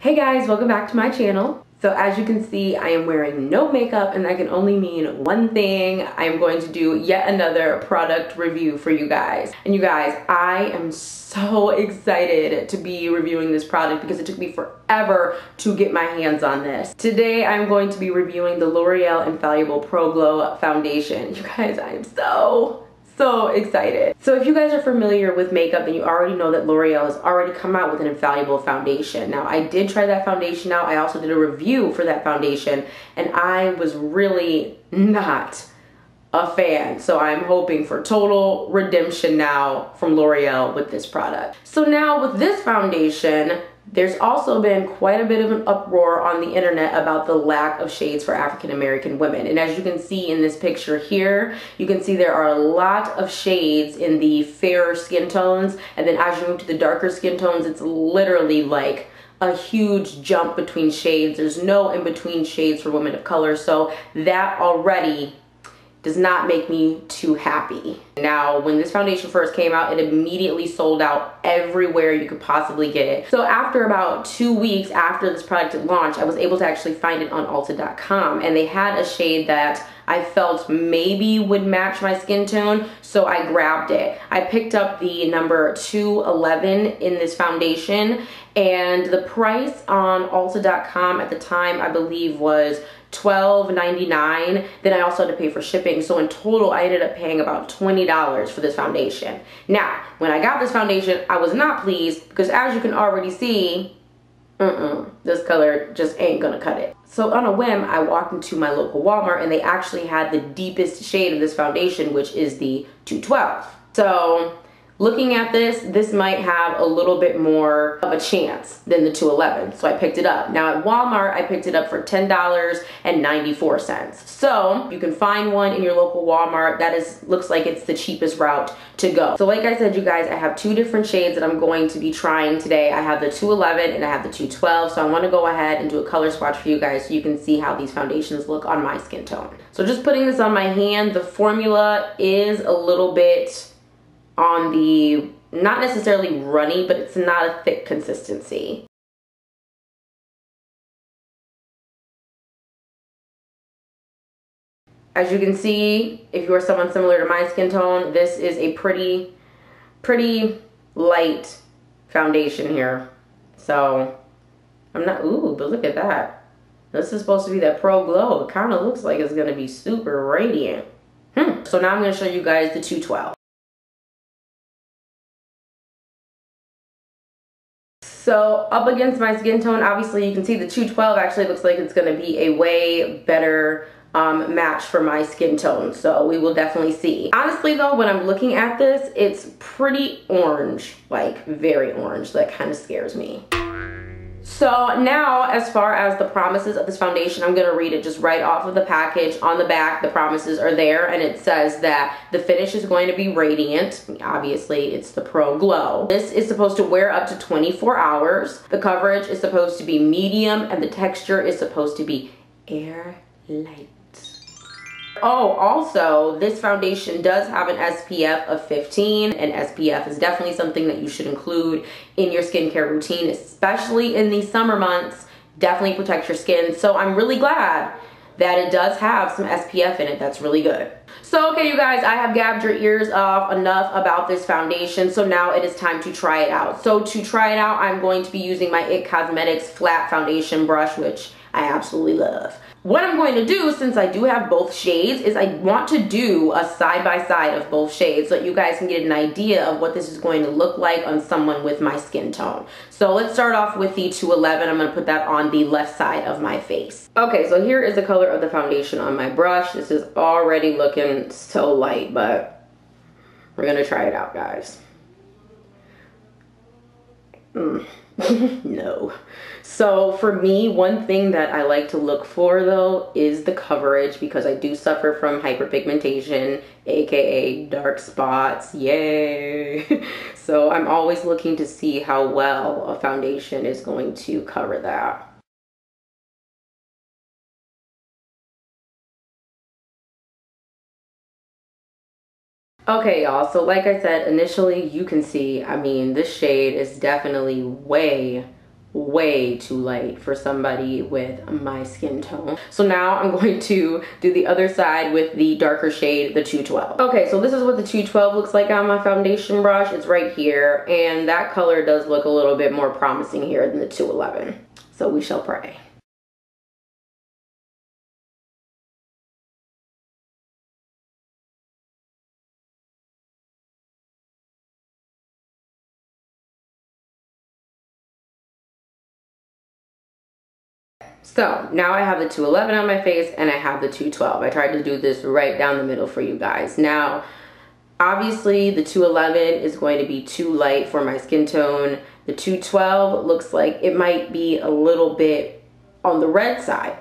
Hey guys, welcome back to my channel. So as you can see, I am wearing no makeup and that can only mean one thing. I am going to do yet another product review for you guys. And you guys, I am so excited to be reviewing this product because it took me forever to get my hands on this. Today, I'm going to be reviewing the L'Oreal Infallible Pro Glow Foundation. You guys, I am so excited. So if you guys are familiar with makeup, then you already know that L'Oreal has already come out with an infallible foundation. Now I did try that foundation out. I also did a review for that foundation and I was really not a fan. So I'm hoping for total redemption now from L'Oreal with this product. So now with this foundation, there's also been quite a bit of an uproar on the internet about the lack of shades for African American women. And as you can see in this picture here, you can see there are a lot of shades in the fairer skin tones. And then as you move to the darker skin tones, it's literally like a huge jump between shades. There's no in-between shades for women of color. So that already does not make me too happy. Now, when this foundation first came out, it immediately sold out everywhere you could possibly get it. So after about 2 weeks after this product had launched, I was able to actually find it on Ulta.com, and they had a shade that I felt maybe would match my skin tone, so I grabbed it. I picked up the number 211 in this foundation, and the price on Ulta.com at the time, I believe, was $12.99. Then I also had to pay for shipping. So in total, I ended up paying about $20 for this foundation. Now, when I got this foundation, I was not pleased because as you can already see, this color just ain't gonna cut it. So on a whim, I walked into my local Walmart and they actually had the deepest shade of this foundation, which is the 212. So looking at this might have a little bit more of a chance than the 211, so I picked it up. Now at Walmart, I picked it up for $10.94. So you can find one in your local Walmart. That looks like it's the cheapest route to go. So like I said, you guys, I have two different shades that I'm going to be trying today. I have the 211 and I have the 212, so I want to go ahead and do a color swatch for you guys so you can see how these foundations look on my skin tone. So just putting this on my hand, the formula is a little bit on the, not necessarily runny, but it's not a thick consistency. As you can see, if you are someone similar to my skin tone, this is a pretty light foundation here. So I'm not, ooh, but look at that. This is supposed to be that Pro Glow. It kind of looks like it's gonna be super radiant. So now I'm gonna show you guys the 212. So up against my skin tone, obviously you can see the 212 actually looks like it's gonna be a way better match for my skin tone. So we will definitely see. Honestly though, when I'm looking at this, it's pretty orange, like very orange. That kind of scares me. So now, as far as the promises of this foundation, I'm gonna read it just right off of the package. On the back, the promises are there, and it says that the finish is going to be radiant. Obviously, it's the Pro Glow. This is supposed to wear up to 24 hours. The coverage is supposed to be medium, and the texture is supposed to be air-light. Oh, also, this foundation does have an SPF of 15, and SPF is definitely something that you should include in your skincare routine, especially in these summer months. Definitely protect your skin. So I'm really glad that it does have some SPF in it. That's really good. So, okay, you guys, I have gabbed your ears off enough about this foundation, so now it is time to try it out. So to try it out, I'm going to be using my IT Cosmetics flat foundation brush, which I absolutely love. What I'm going to do, since I do have both shades, is I want to do a side-by-side of both shades so that you guys can get an idea of what this is going to look like on someone with my skin tone. So let's start off with the 211. I'm going to put that on the left side of my face. Okay, so here is the color of the foundation on my brush. This is already looking so light, but we're going to try it out, guys. No. So for me, one thing that I like to look for though is the coverage, because I do suffer from hyperpigmentation, aka dark spots. Yay. So I'm always looking to see how well a foundation is going to cover that. Okay, y'all, so like I said, initially you can see, I mean, this shade is definitely way way too light for somebody with my skin tone. So now I'm going to do the other side with the darker shade, the 212. Okay, so this is what the 212 looks like on my foundation brush. It's right here, and that color does look a little bit more promising here than the 211. So we shall pray. So now I have the 211 on my face and I have the 212. I tried to do this right down the middle for you guys. Now, obviously the 211 is going to be too light for my skin tone. The 212 looks like it might be a little bit on the red side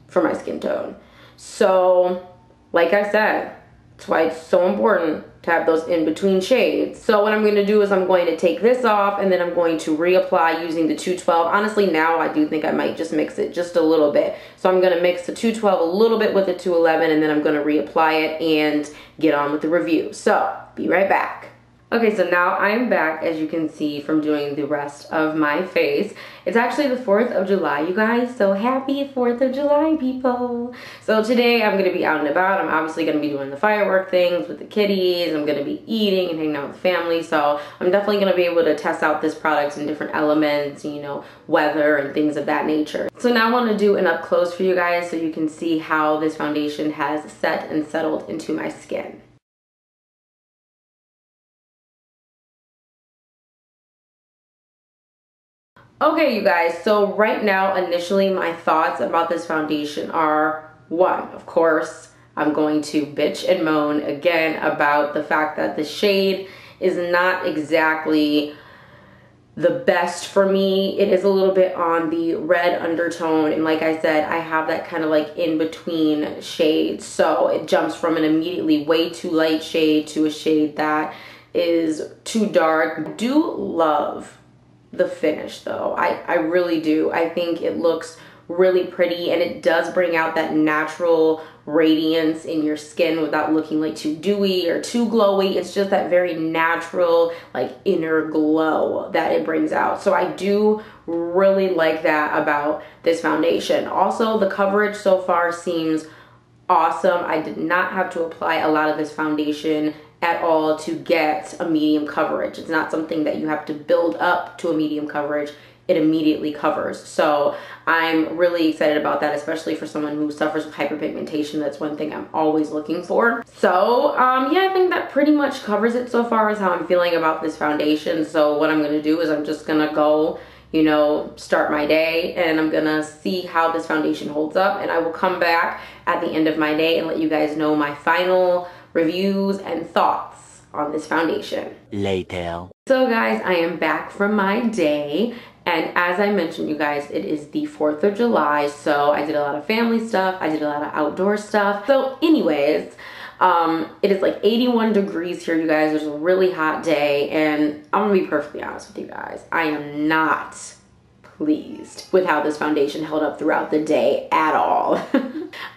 for my skin tone. So, like I said, that's why it's so important to have those in-between shades. So what I'm going to do is I'm going to take this off and then I'm going to reapply using the 212. Honestly, now I do think I might just mix it just a little bit. So I'm going to mix the 212 a little bit with the 211 and then I'm going to reapply it and get on with the review. So, be right back. Okay, so now I'm back, as you can see from doing the rest of my face. It's actually the 4th of July, you guys, so happy 4th of July, people. So today I'm gonna be out and about. I'm obviously gonna be doing the firework things with the kitties. I'm gonna be eating and hanging out with family, so I'm definitely gonna be able to test out this product in different elements, you know, weather and things of that nature. So now I wanna do an up close for you guys so you can see how this foundation has set and settled into my skin. Okay, you guys, so right now, initially, my thoughts about this foundation are, one, of course, I'm going to bitch and moan again about the fact that the shade is not exactly the best for me. It is a little bit on the red undertone, and like I said, I have that kind of like in-between shade, so it jumps from an immediately way too light shade to a shade that is too dark. I do love the finish though. I really do. I think it looks really pretty and it does bring out that natural radiance in your skin without looking like too dewy or too glowy. It's just that very natural like inner glow that it brings out. So I do really like that about this foundation. Also, the coverage so far seems awesome. I did not have to apply a lot of this foundation at all to get a medium coverage. It's not something that you have to build up to a medium coverage. It immediately covers. So I'm really excited about that, especially for someone who suffers with hyperpigmentation. That's one thing I'm always looking for. So yeah, I think that pretty much covers it so far as how I'm feeling about this foundation. So what I'm gonna do is I'm just gonna go, you know, start my day and I'm gonna see how this foundation holds up, and I will come back at the end of my day and let you guys know my final reviews and thoughts on this foundation. Later. So guys, I am back from my day, and as I mentioned, you guys, it is the 4th of July, so I did a lot of family stuff, I did a lot of outdoor stuff. So anyways, it is like 81 degrees here, you guys. It's a really hot day, and I'm gonna be perfectly honest with you guys, I am not pleased with how this foundation held up throughout the day at all.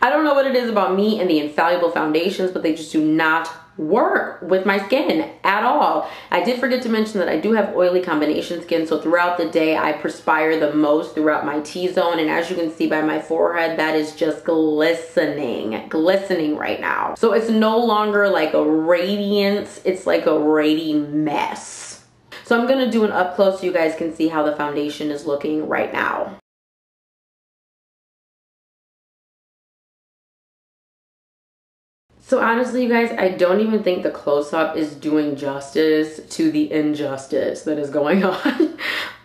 I don't know what it is about me and the Infallible foundations, but they just do not work with my skin at all. I did forget to mention that I do have oily combination skin, so throughout the day I perspire the most throughout my T-zone, and as you can see by my forehead, that is just glistening right now. So it's no longer like a radiance, it's like a rady mess. So I'm gonna do an up close so you guys can see how the foundation is looking right now. So honestly, you guys, I don't even think the close-up is doing justice to the injustice that is going on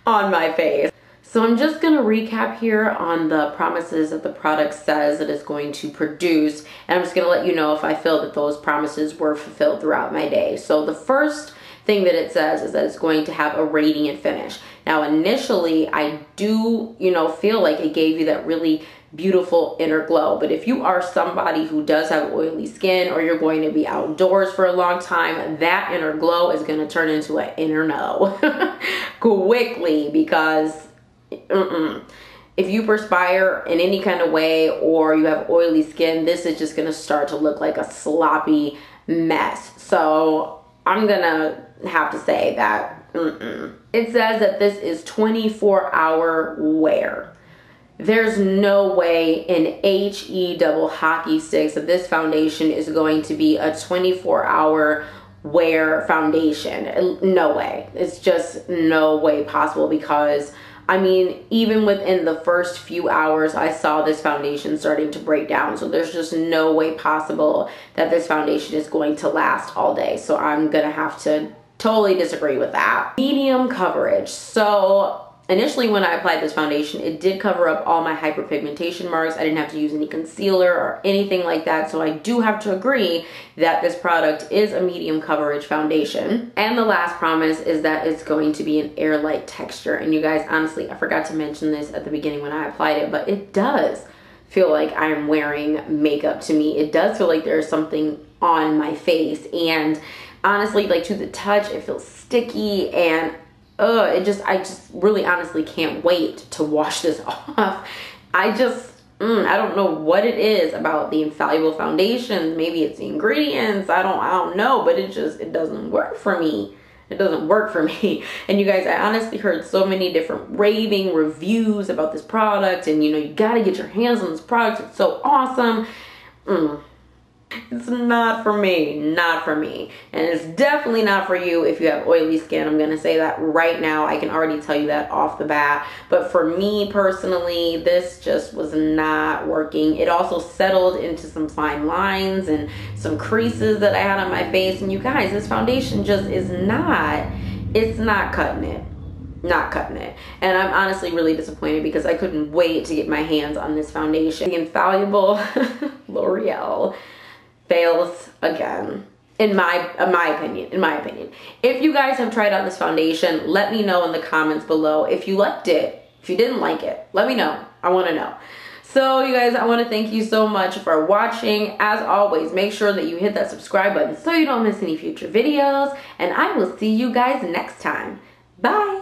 on my face. So I'm just gonna recap here on the promises that the product says that it's going to produce, and I'm just gonna let you know if I feel that those promises were fulfilled throughout my day. So the first thing that it says is that it's going to have a radiant finish. Now initially, I do, you know, feel like it gave you that really beautiful inner glow, but if you are somebody who does have oily skin or you're going to be outdoors for a long time, that inner glow is going to turn into an inner no quickly, because if you perspire in any kind of way or you have oily skin, this is just going to start to look like a sloppy mess. So I'm gonna have to say that It says that this is 24-hour wear. There's no way in HE double hockey sticks that this foundation is going to be a 24-hour wear foundation. No way. It's just no way possible, because I mean, even within the first few hours, I saw this foundation starting to break down. So there's just no way possible that this foundation is going to last all day. So I'm gonna have to totally disagree with that. Medium coverage. So initially when I applied this foundation, it did cover up all my hyperpigmentation marks. I didn't have to use any concealer or anything like that. So I do have to agree that this product is a medium coverage foundation. And the last promise is that it's going to be an air-light texture. And you guys, honestly, I forgot to mention this at the beginning when I applied it, but it does feel like I'm wearing makeup to me. It does feel like there's something on my face. And honestly, like to the touch, it feels sticky, and I just really honestly can't wait to wash this off. I don't know what it is about the Infallible foundation. Maybe it's the ingredients. I don't know, but it doesn't work for me. It doesn't work for me. And you guys, I honestly heard so many different raving reviews about this product, and you gotta get your hands on this product. It's so awesome. It's not for me, not for me. And it's definitely not for you if you have oily skin. I'm gonna say that right now. I can already tell you that off the bat. But for me personally, this just was not working. It also settled into some fine lines and some creases that I had on my face. And you guys, this foundation just is not, it's not cutting it. Not cutting it. And I'm honestly really disappointed, because I couldn't wait to get my hands on this foundation. The Infallible L'Oreal fails again, in my opinion. If you guys have tried out this foundation, let me know in the comments below. If you liked it, if you didn't like it, let me know. I want to know. So you guys, I want to thank you so much for watching. As always, make sure that you hit that subscribe button so you don't miss any future videos, and I will see you guys next time. Bye.